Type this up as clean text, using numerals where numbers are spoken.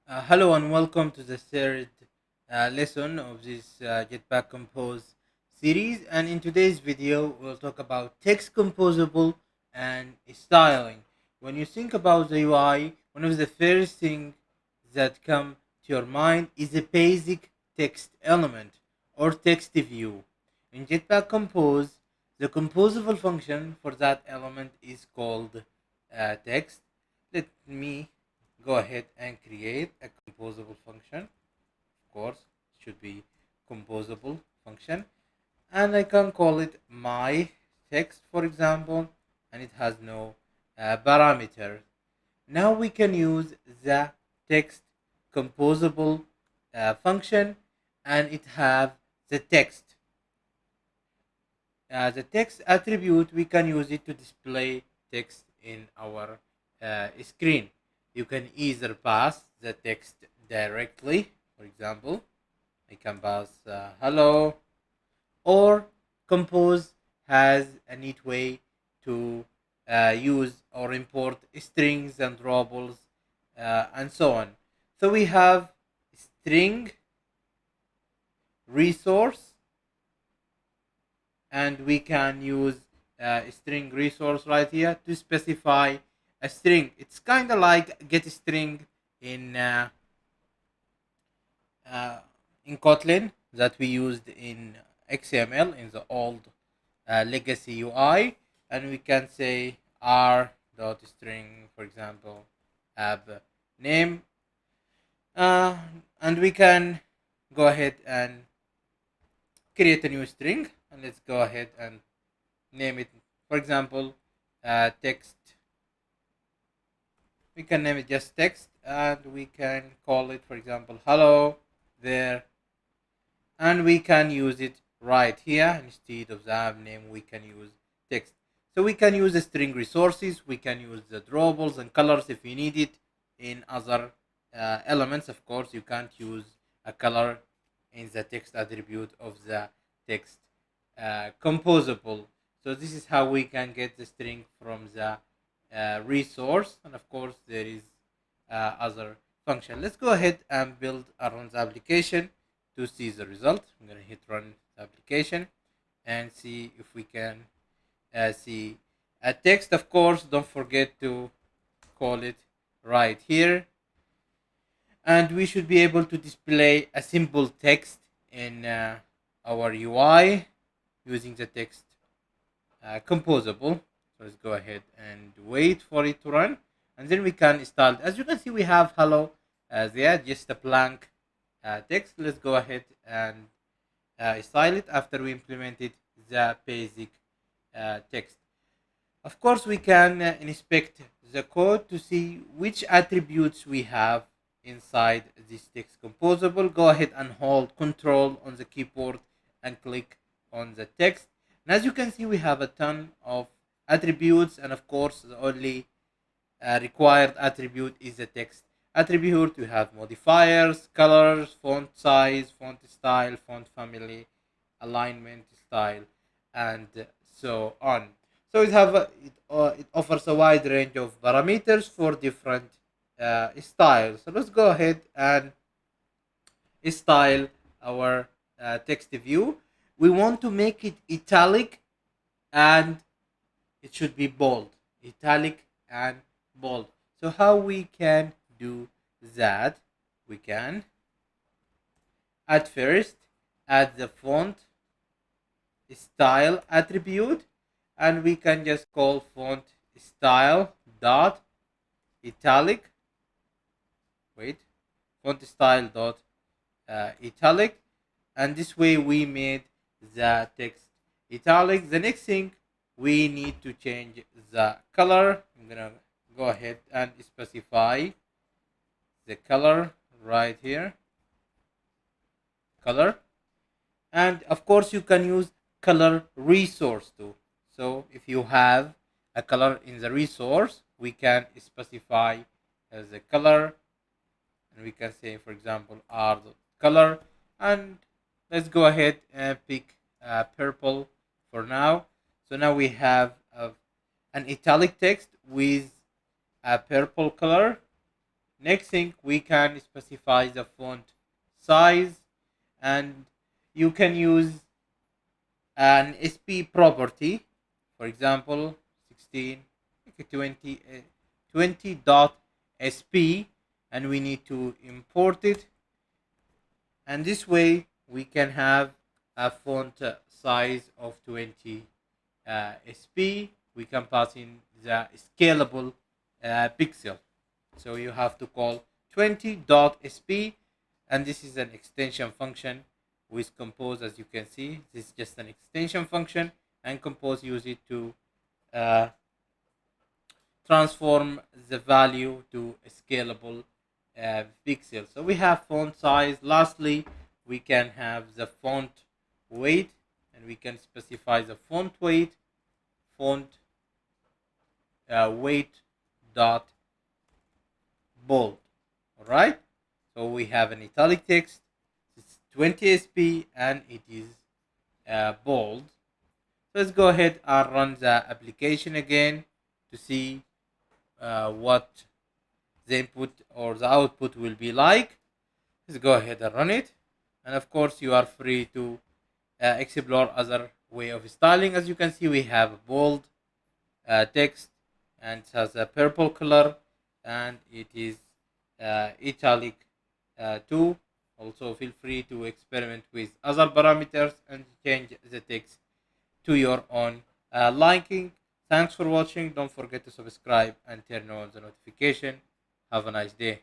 Hello and welcome to the third lesson of this Jetpack Compose series. And in today's video, we'll talk about text composable and styling. When you think about the UI, one of the first things that come to your mind is a basic text element or text view. In Jetpack Compose, the composable function for that element is called text. Let me go ahead and create a composable function. Of course, it should be composable function, and I can call it my text, for example, and it has no parameter. Now we can use the text composable function, and it have the text. The text attribute, we can use it to display text in our screen. You can either pass the text directly, for example, I can pass hello, or Compose has a neat way to use or import strings and robles and so on. So we have string resource, and we can use a string resource right here to specify a string. It's kind of like get string in uh, uh, in Kotlin that we used in XML in the old legacy UI, and we can say r dot string, for example, app name, uh, and we can go ahead and create a new string, and let's go ahead and name it, for example, text. We can name it just text, and we can call it, for example, hello there, and we can use it right here. Instead of the app name, we can use text. So we can use the string resources, we can use the drawables and colors if you need it. In other elements, of course, you can't use a color in the text attribute of the text composable. So this is how we can get the string from the resource, and of course there is other function. Let's go ahead and build a run the application to see the result. I'm going to hit run the application and see if we can see a text. Of course, don't forget to call it right here, and we should be able to display a simple text in our UI using the text composable. So let's go ahead and wait for it to run, and then we can style. As you can see, we have hello there, just a blank text. Let's go ahead and style it after we implemented the basic text. Of course, we can inspect the code to see which attributes we have inside this text composable. Go ahead and hold Control on the keyboard and click on the text. And as you can see, we have a ton of attributes, and of course, the only required attribute is the text attribute. We have modifiers, colors, font size, font style, font family, alignment style, and so on. So it offers a wide range of parameters for different styles. So let's go ahead and style our text view. We want to make it italic, and it should be bold. Italic and bold. So how we can do that? We can at first add the font style attribute, and we can just call font style dot italic. Wait, font style dot italic, and this way we made the text italic. The next thing, we need to change the color. I'm gonna go ahead and specify the color right here, color, and of course you can use color resource too. So if you have a color in the resource, we can specify as a color, and we can say, for example, r color, and let's go ahead and pick purple for now. So now we have an italic text with a purple color, Next thing, we can specify the font size, and you can use an SP property, for example 16, 20, 20.sp, and we need to import it, and this way we can have a font size of 20 sp. We can pass in the scalable pixel, so you have to call 20.sp, and this is an extension function with Compose. As you can see, this is just an extension function, and Compose use it to uh, transform the value to a scalable pixel. So we have font size. Lastly, we can have the font weight, and we can specify the font weight, font weight dot bold. All right, so we have an italic text. It's 20 sp and it is bold. So let's go ahead and run the application again to see what the input or the output will be like. Let's go ahead and run it, and of course you are free to explore other way of styling. As you can see, we have bold text, and it has a purple color, and it is italic too. Also feel free to experiment with other parameters and change the text to your own liking. Thanks for watching. Don't forget to subscribe and turn on the notification. Have a nice day.